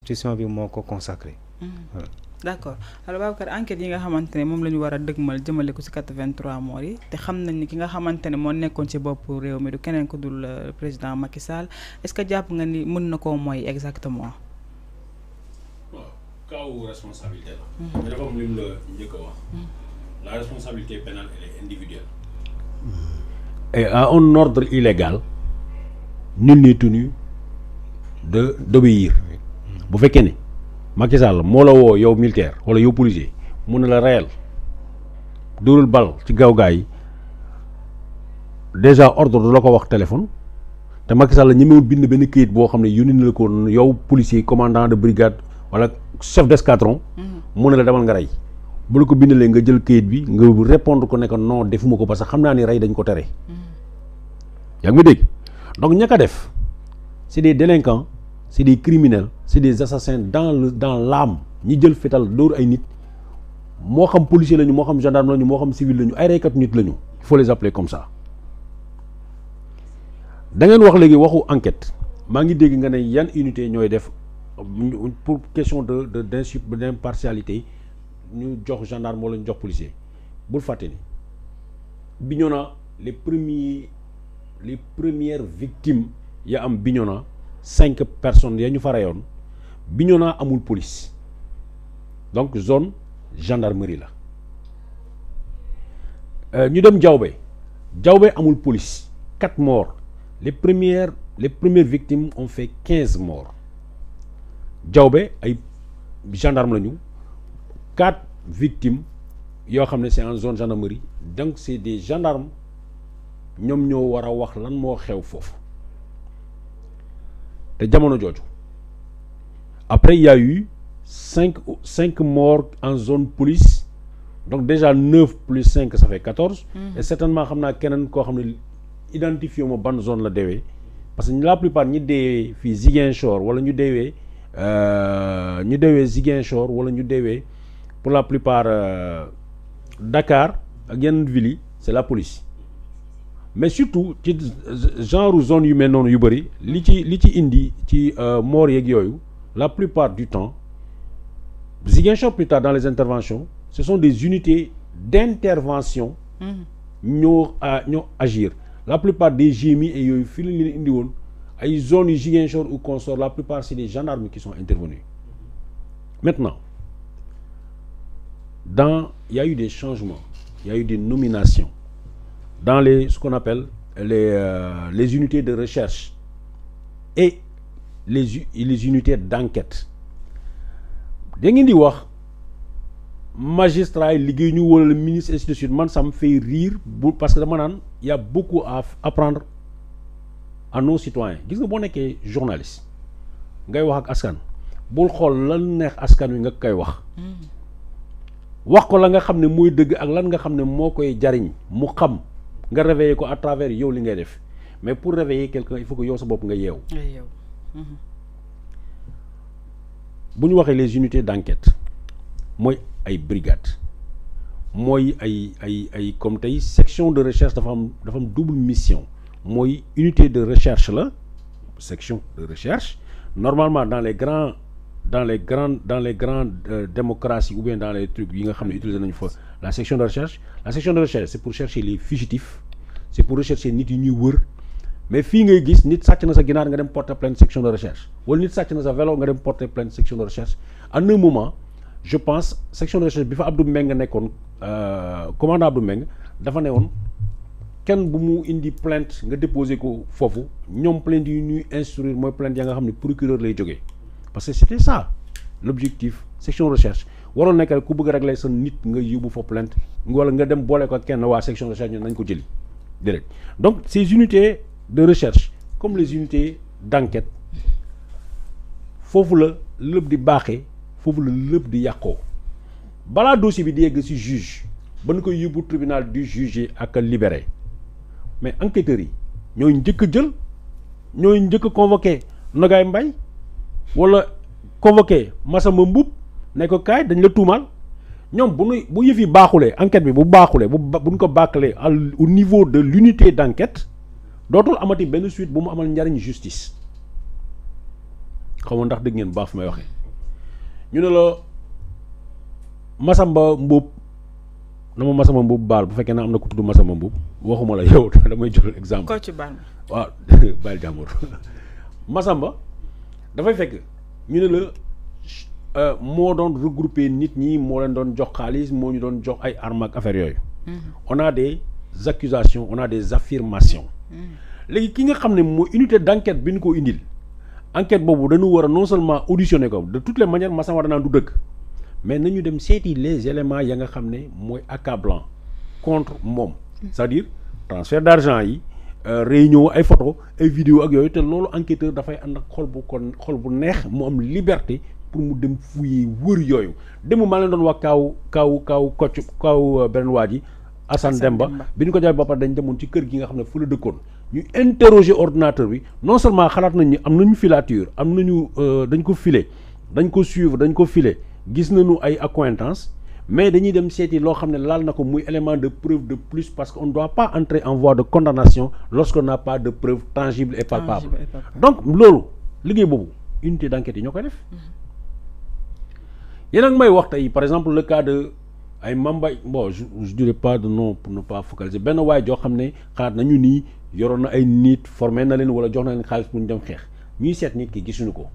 constitution bi moo ko consacré. d'accord alors Babacar enquête yi nga xamante ne moom la ñu war a dëgmal jëmale ko ci 83 morts yi te xam nañ ni ki nga xamante ne moo nekkoon ci bopp réew mi du keneen ku dul président Macky Sall est-ce que jàpp nga ni mën na koo mooy exactement. waaw kaw responsabilité la. mais dafa am lim la njëkk a wax. la responsabilité pénale elle est individuelle. Et à un ordre illégal nul n'est tenu d'obéir. bu fekkee ne Macky Sall moo la woo yow militaire wala yow policier mun na la reyal dóorul bal ci gaaw gaa yi déjà ordre du la ko wax téléphone te Macky Sall ñemewul bind benn këyit boo xam ne yónni na la ko yow policier commandant de brigade wala chef d'escadron mu ne la demal nga rey bu la ko bindalee nga jël këyit bi nga répondre ko ne que non defuma ko parce que xam naa ni rey dañ ko tere. yaa ngi ma dégg donc ña ko def c'est des délinquants c'est des criminels c'est des assassins dans l'âme ñi jël fetal dóor ay nit moo xam policier lañu moo xam gendarme lañu moo xam civil lañu ay reykat nit lañu il faut les appeler comme ça. da ngeen wax léegi waxu enquête maa ngi dégg nga ne yan unité ñooy def pour question d'impartialité ñu jox gendarme wala ñu jox policier bul fàtte ni Bignona les premières victimes ya am Bignona 5 personnes ya ñu fa reyoon Bignona amul police donc zone gendarmerie la ñu dem Diaoubé amul police 4 morts les premières victimes ont fait 15 morts Diaoubé ay gendarme lañu 4 victimes yoo xam ne c'est en zone gendarmerie donc c'est des gendarmes ñoom ñoo war a wax lan moo xew foofu te jamono jooju après il y a eu 5 morts en zone police donc déjà 9 plus 5 ça fait 14. Et certainement xam naa keneen koo xam ne identifié ma ban zone la deewee parce que la plupart ñi deewee fii Ziguinchor wala ñu deewee Ziguinchor wala ñu deewee pour la plupart Dakar ak yenn villes yi c'est la police mais surtout ci genre zone yu mel noonu yu bëri li ci indi ci morts yeeg yooyu la plupart du temps Ziguinchor plus tard dans les interventions ce sont des unités d'intervention ñoo agir la plupart des GMI et yooyu fii la leen indi woon ay zones yu Ziguinchor ou consort la plupart c'est des gendarmes qui sont intervenus maintenant il y a eu des changements il y a eu des nominations dans ce qu'on appelle les unités de recherche et les unités d'enquête da ngeen di wax magistrat yi liggéey ñu wala le ministre ainsi de suite man ça me fait rire parce que dama naan y a beaucoup à apprendre à nos citoyens gis nga boo nekkee journaliste ngay wax ak askan bul xool lan neex askan wi nga koy wax ko la nga xam ne mooy dëgg ak lan nga xam ne moo koy jariñ mu xam nga réveiller ko à travers yow li ngay def mais pour réveiller quelqu'un il faut que yow sa bopp nga yeew bu ñu waxee les unités d'enquête mooy ay brigades mooy ay comme tey section de recherche dafa am double mission mooy unité de recherche la section de recherche normalement dans les grandes démocraties ou bien dans les trucs yi nga xam ne utiliser nañu fa la section de recherche c'est pour chercher les fugitifs c'est pour rechercher nit yi ñuy wër mais fii ngay gis nit sàcc na sa ginaar nga dem porter plainte section de recherche wala nit sàcc na sa vélo nga dem porter plainte section de recherche en un moment je pense section de recherche bi fa Abdou Mbengue nekkoon commandant Abdou Mbengue dafa ne woon kenn bu mu indi plainte nga déposer ko foofu ñoom plainte yi ñuy instruire mooy plainte ya nga xam ne procureur lay jógee parce que c'était ça l'objectif section de recherche waroon nekk ku bëgg a régler sa nit nga yóbbu fa plainte wala nga dem boole ko kenn waa section de recherche ñun nañ ko jëli direct donc ces unités de recherche comme les unités d'enquête foofu la lépp di baaxee foofu la lépp di yàqoo balaa dossier bi di yegg ci juge ba nu koy yóbbu tribunal du juger ak libéré mais enquêteurs yi ñooy njëkk a jël ñooy njëkk a convoqué Nogaye Mbaye wala convoqué Massamba Mboup ne ko kaay dañ la tuumaal ñoom bu yëf yi baaxulee enquête bi bu baaxulee bu ñu ko bàkkalee au niveau de l'unité d'enquête dootul amati benn suite bu mu amal njariñ justice xaw ma ndax dëgg ngeen baax fi may waxee ñu ne la Massamba Mboup na ma Massamba Mboup baal bu fekkee na am na ku tudd Massamba Mboup waxuma la yow damay jël exemple. ko ci baal waaw bàyyi jàmbur Massamba dafay fekk ñu ne la moo doon regrouper nit ñi moo leen doon jox xaalis moo ñu doon jox ay armes ak affaire yooyu. On a des accusations on a des affirmations. léegi ki nga xam ne mooy unité d'enquête bi ñu ko indil enquête boobu dañu war a non seulement auditionner ko de toutes les manières Massamba danaa du dëgg mais nañu dem seeti les éléments ya nga xam ne mooy accablant contre moom c'est-à-dire transfert d'argent yi réunion ay photo ay vidéo ak yooyu te loolu enquêteur dafay ànd ak xol bu neex mu am liberté pour mu dem fouiller wër yooyu dem maa leen doon wax kaaw beneen waa ji Assane Demba bi ñu ko jaay ba pare dañ demoon ci kër gi nga xam ne fu la dëkkoon ñu interroger ordinateur bi non seulement xalaat nañ ni am nañu filature am nañu dañ ko filer dañ ko suivre dañ ko filer gis nañu ay accointances mais dañuy dem seeti loo xam ne laal na ko muy élément de preuve de plus parce que on ne doit pas entrer en voie de condamnation lorsqu'on n'a pas de preuve tangible et palpable donc loolu liggéey boobu unité d'enquête yi ñoo koy def yéen a ngi may wax tey par exemple le cas de ay Mambay bon je dirais pas de nom pour ne pas focaliser benn waay joo xam ne xalaat nañu nii yoroon na ay nit formé na leen wala jox na leen xaalis pour ñu dem xeex ñuy seet nit ki gisuñu ko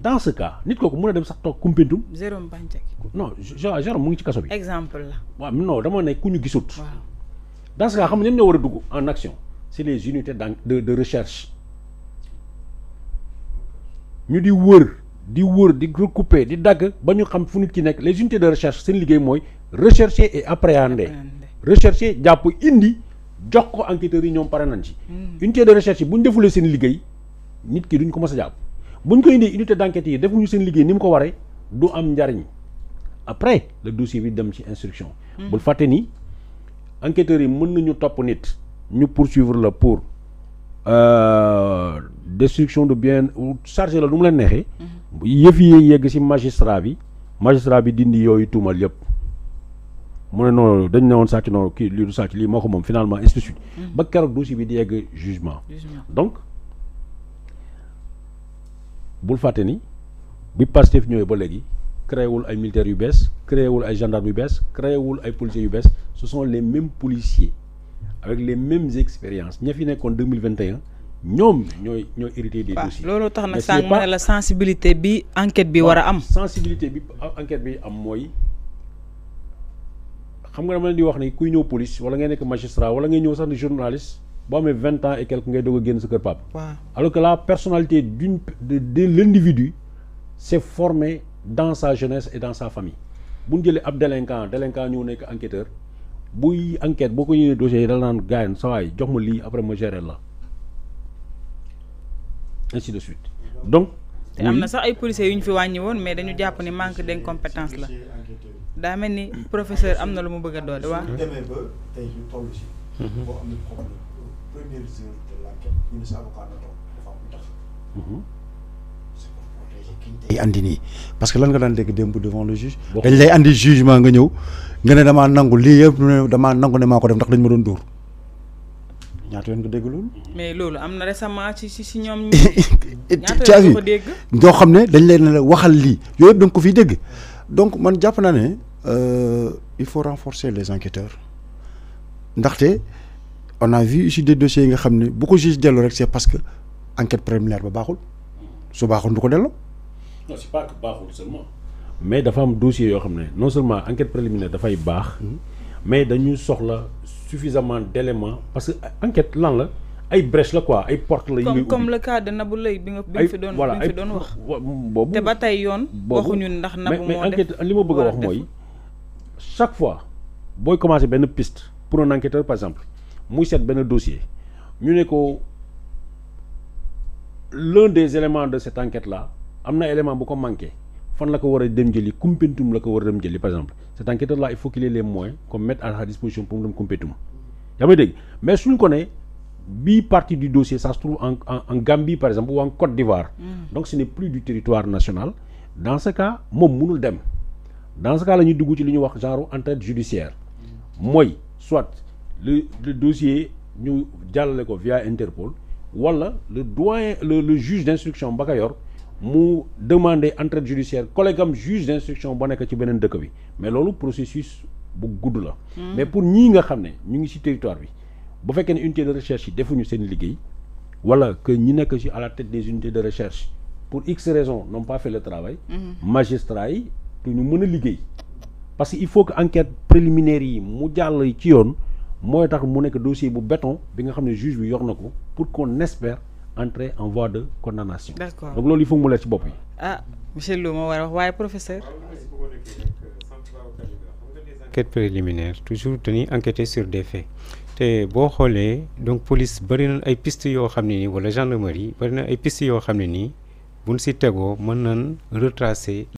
dans ce cas nit kooku mën a dem sax toog Koumpentoum. Jérôme Bandiaky. non Jérôme mu ngi ci kaso bi. exemple la. waaw non dama ne ku ñu gisut. waaw dans ce cas xam nga ñoom ñoo war a dugg en action c'est les unités de recherche ñu di wër di recouper di dagg ba ñu xam fu nit ki nekk les unités de recherche seen liggéey mooy rechercher et appréhender. rechercher jàpp indi jox ko enquêteurs yi ñoom pare nañ ci. unité de recherche yi bu ñu defulee seen liggéey nit ki duñ ko mës a jàpp bu ñu ko indi unité d'enquête yi defuñu seen liggéey ni mu ko waree du am njariñ après le dossier bi dem ci instruction. bul fàtte ni enquêteurs yi mën nañu topp nit ñu poursuivre la pour destruction de biens ou chargé la lu mu leen neexee. yëf yi yegg ci magistrat bi dindi yooyu tuumal yëpp. mu ne noonu dañ ne woon sàcc noonu kii lii du sàcc lii moo ko moom finalement ainsi de suite ba keroog dossier bi di yegg jugement donc bul fàtte ni bi Pastef ñëwee ba léegi créé wul ay militaires yu bees créé wul ay gendarmes yu bees créé wul ay policiers yu bees ce sont les mêmes policiers avec les mêmes expériences ña fi nekkoon 2021 ñoom ñooy hérité des dossiers. loolu tax na sànq ma ne la sensibilité bi enquête bi war a am. sensibilité bi enquête bi am mooy. xam nga dama leen di wax ni kuy ñëw police wala ngay nekk magistrat wala ngay ñëw sax ni journaliste boo amee 20 ans et quelque ngay doog a génn sa kër papa. waaw alors que la personnalité de l'individu s'est formée dans sa jeunesse et dans sa famille bu ñu jëlee ab délinquant ñëw nekk enquêteur buy enquête boo ko ñëwee dossier yi dal naan gaayan sa waay jox ma lii après ma gérer la ainsi de suite donc. te am na sax ay policiers yu ñu fi wàññi woon mais dañu jàpp ni manque d'incompétence la. daa mel ni professeur am na lu mu bëgg a doole waaw. demee ba tey ñu toll si. boo am na problème première heure de l'enquête ñu ne sa avocat na toog dafa am lu tax. c'est pour protéger ki ñu tey andi nii parce que lan nga daan dégg démb devant le juge. dañ lay andi jugement nga ñëw nga ne damaa nangu lii yëpp damaa nangu ne maa ko def ndax dañ ma doon dóor ñaata yoon nga dégg loolu. mais loolu am na récemment ci ñoom. ñaata yoon nga ko dégg. doo xam ne dañ leen la waxal lii yooyu yëpp da nga ko fiy dégg. donc man jàpp naa ne il faut renforcer les enquêteurs ndaxte on a vu ici des dossiers yi nga xam ne bu ko juge delloo rek c'est parce que enquête préliminaire ba baaxul su baaxul du ko delloo. non c'est pas que baaxul seulement. mais dafa am dossier yoo xam ne non seulement enquête préliminaire dafay baax. mais dañu soxla suffisamment d'éléments parce que enquête lan la ay brèche la quoi ay porte la. yu comme le cas de Nabou Leye bi nga fi doon wax. boobu te ba tey yoon. waxuñu ndax Nabou moo def enquête li ma bëgg a wax mooy chaque fois booy commencer benn piste pour un enquêteur par exemple muy seet benn dossier ñu ne ko l'un des éléments de cette enquête là am na élément bu ko manqué fan la ko war a dem jëli Koumpentoum la ko war a dem jëli par exemple cet enquêteur là il faut qu'il ait les moyens qu'on mette à sa disposition pour mu dem Koumpentoum yaa may dégg mais suñ ko ne bii partie du dossier ça se trouve en Gambie par exemple ou en Côte d'Ivoire. Donc ce n'est plus du territoire national. Dans ce cas moom mënul dem dans ce cas la ñuy dugg ci li ñuy wax genre enquête judiciaire mooy soit le dossier ñu jàllale ko via Interpol wala le doyen le juge d'instruction ba ka yor mu demander entraide judiciaire collègue am juge d'instruction ba nekk ci beneen dëkk bi mais loolu processus bu gudd la. mais pour ñii nga xam ne ñu ngi ci territoire bi bu fekkee ne unité de recherche yi defuñu seen liggéey wala que ñi nekk ci à la tête des unités de recherche pour X raisons n'ont pas fait le travail. magistrats yi du ñu mën a liggéey. parce que il faut que enquête préliminaire yi mu jàll ci yoon mooy tax mu nekk dossier bu béton bi nga xam ne juge bi yor na ko pour qu'on espère entrer en voie de condamnation. D'accord. Donc loolu il faut mu leer ci bopp yi. Ah monsieur Lo ma war a wax waaye professeur. Enquête préliminaire toujours dañuy enquêter sur des faits te boo xoolee donc police bari na ay pistes yoo xam ne nii wala gendarmerie bari na ay pistes yoo xam ne nii buñ si tegoo mën nañ retracer